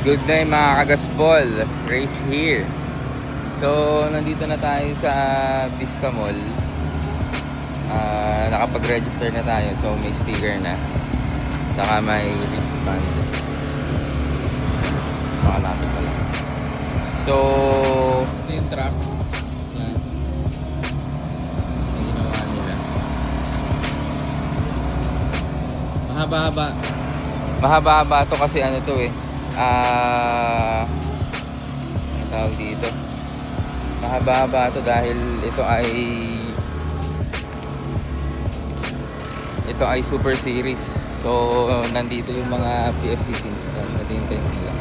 Good night mga kagaspol, Race here. So nandito na tayo sa Vista Mall. Nakapag-register na tayo, so may sticker na, saka may wristband. Makalapit pa lang. So ito yung truck. Yan, yung ginawa nila. Mahaba-haba to kasi ano to eh, ang tawag dito, mahaba-haba to dahil ito ay Super Series. So nandito yung mga PFD teams na naghihintay nila.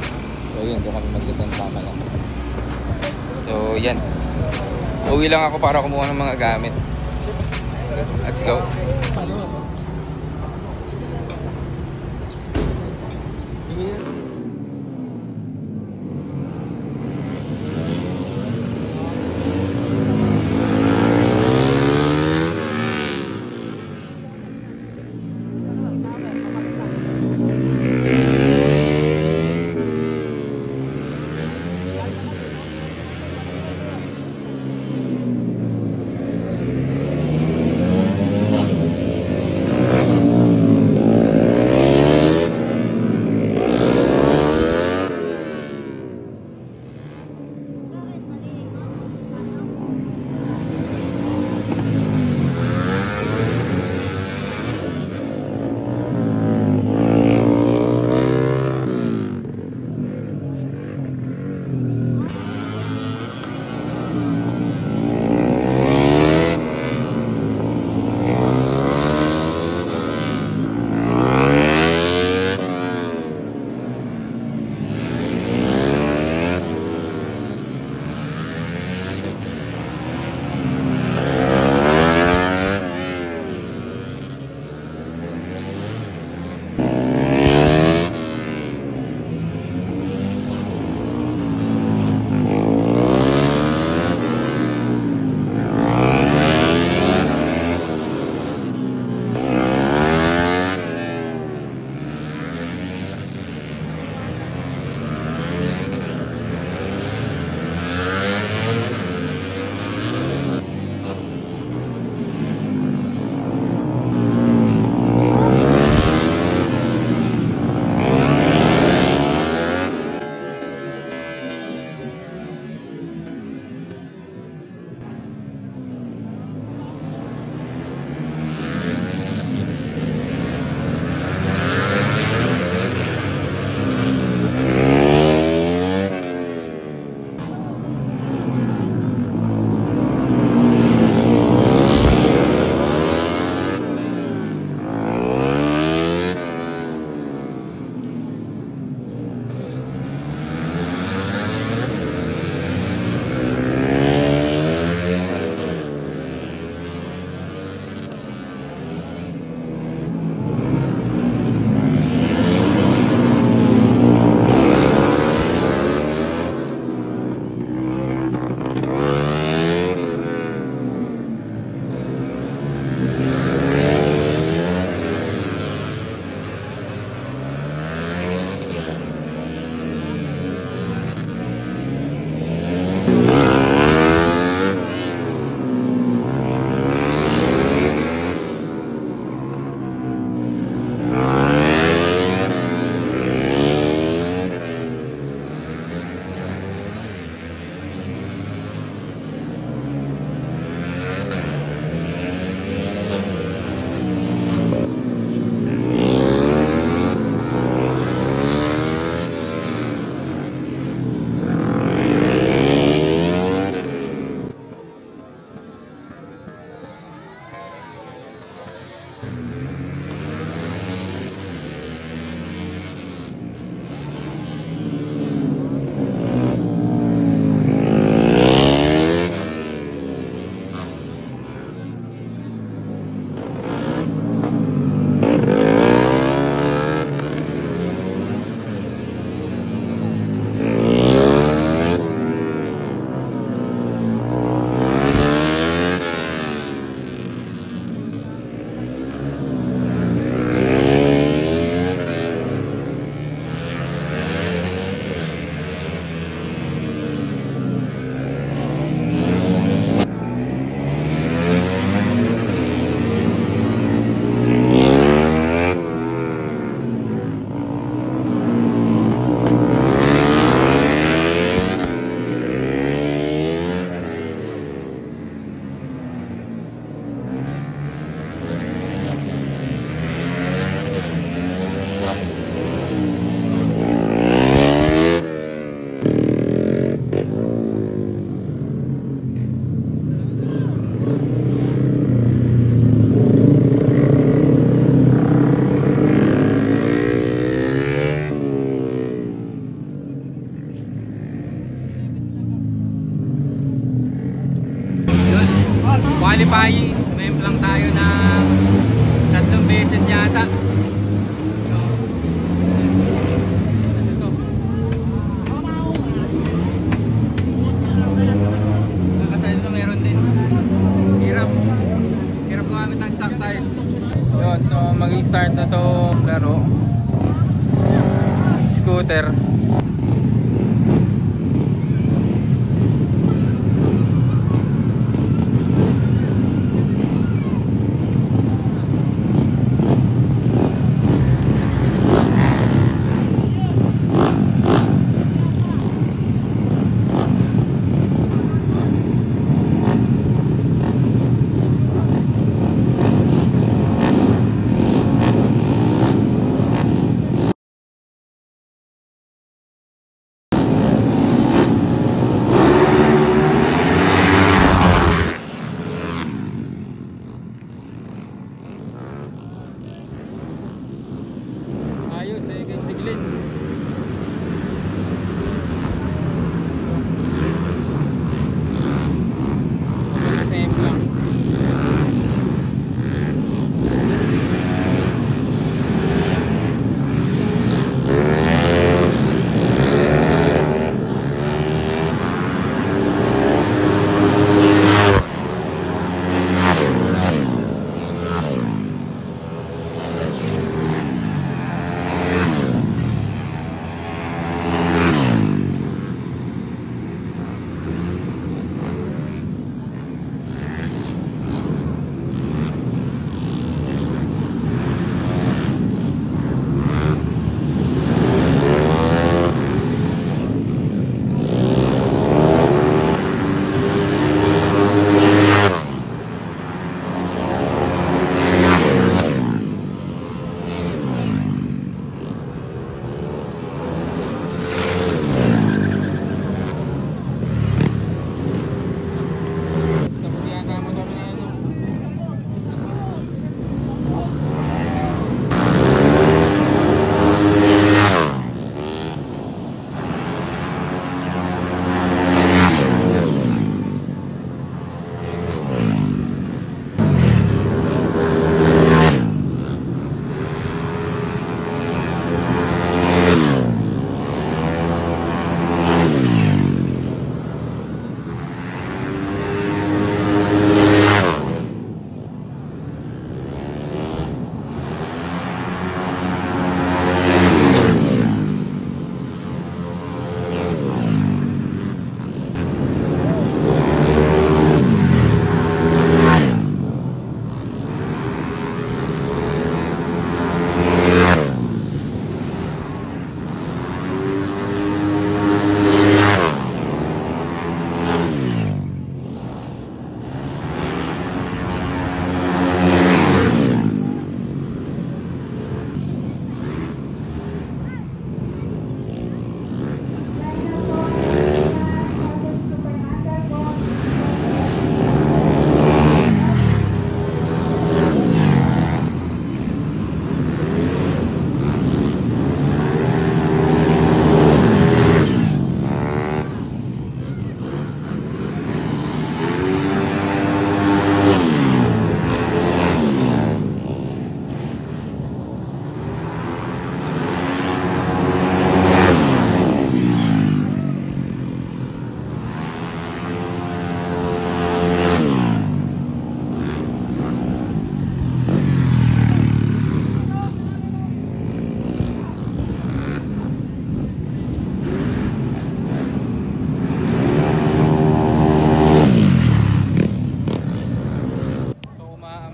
So yun, doon kami magtatama lang. So yan, uwi lang ako para kumuha ng mga gamit. Let's go. Payi. Mem lang tayo ng 3 beses yata. So, ito. Nakasali na meron din. Hirap gumamit ng stock tires. Yun, so mag-i-start na to laro. Scooter.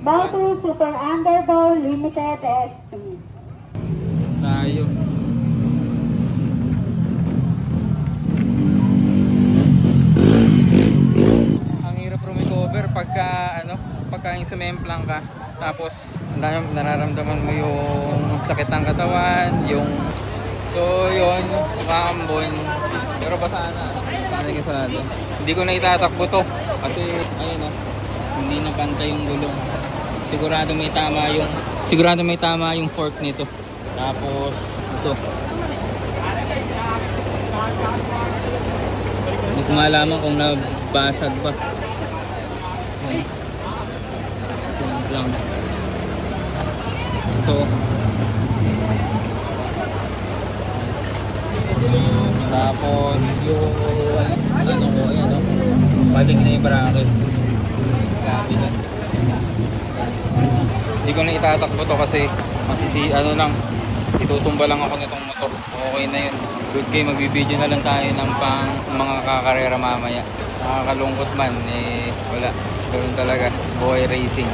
Bautu Super Underbowl Limited SC. Tayo. Ang hirap rumicover pagka yung sumemplang ka. Tapos nararamdaman mo yung sakit ng katawan, so yun, makakambon. Pero basta nalagyan sa natin. Hindi ko na itatakbo to kasi ayun hindi na pantay yung gulong. Sigurado may tama yung fork nito. Tapos ito. Hindi ko malaman kung nabasag pa. lang. Ito. Tapos yung ano ko, ayan o. Balik na yung bracket. Grabe na. Hindi ko na itatakbo to kasi ano lang, itutumba lang ako nitong motor. Okay na yun. Good game, magbibideo na lang tayo ng pang mga kakarera mamaya. Nakakalungkot man, eh wala. Ganoon talaga, buhay racing.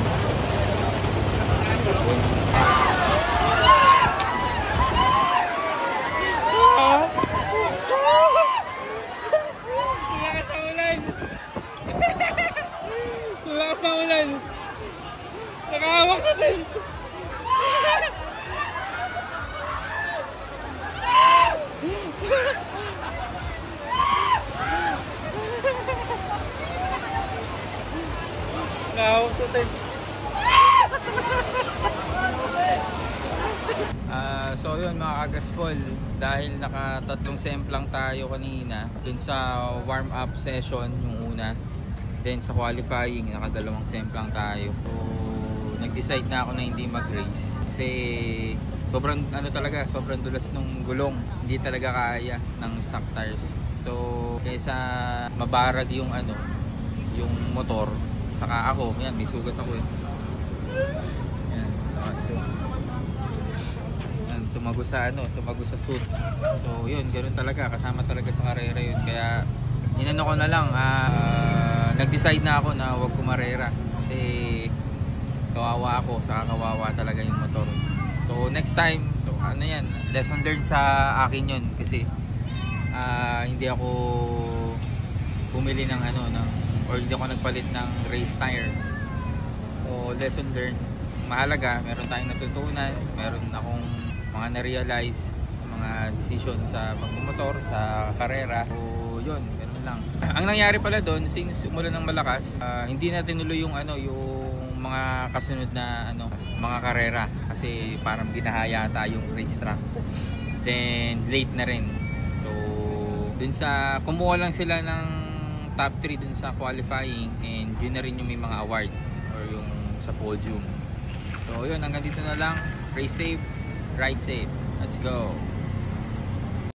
Lakas na ulan. Nakahawak ka din. Nakahawak ka din. So yun mga kagaspol, dahil nakatatlong semplang tayo kanina dun sa warm up session yung una, then sa qualifying nakadalawang semplang tayo. So nag-decide na ako na hindi mag-race kasi sobrang ano talaga, sobrang dulas nung gulong, hindi talaga kaya ng stock tires. So kaysa mabarag yung ano, yung motor, saka ako, yan may sugat ako eh. Yan, saka ito. Tumago sa suit. So yun, ganoon talaga, kasama talaga sa karera yun. Kaya inano ko na lang, nag-decide na ako na wag kumarera kasi kawawa ako, saka kawawa talaga yung motor. So next time, so ano yan, lesson learned sa akin yun kasi hindi ako bumili ng or hindi ako nagpalit ng race tire. So lesson learned, mahalaga, meron tayong natutunan, meron akong mga na-realize sa mga decision sa pagmumotor, sa karera. So yun, ganun lang. Ang nangyari pala doon, since umulan ng malakas, hindi na tinuloy yung yung mga kasunod na mga karera kasi parang ginahaya tayo yung racetrack. Then late na rin. So dun sa kumuha lang sila ng top 3 dun sa qualifying, and yun na rin yung may mga award or yung sa podium. So yun, hanggang dito na lang. Race safe, ride safe. Let's go.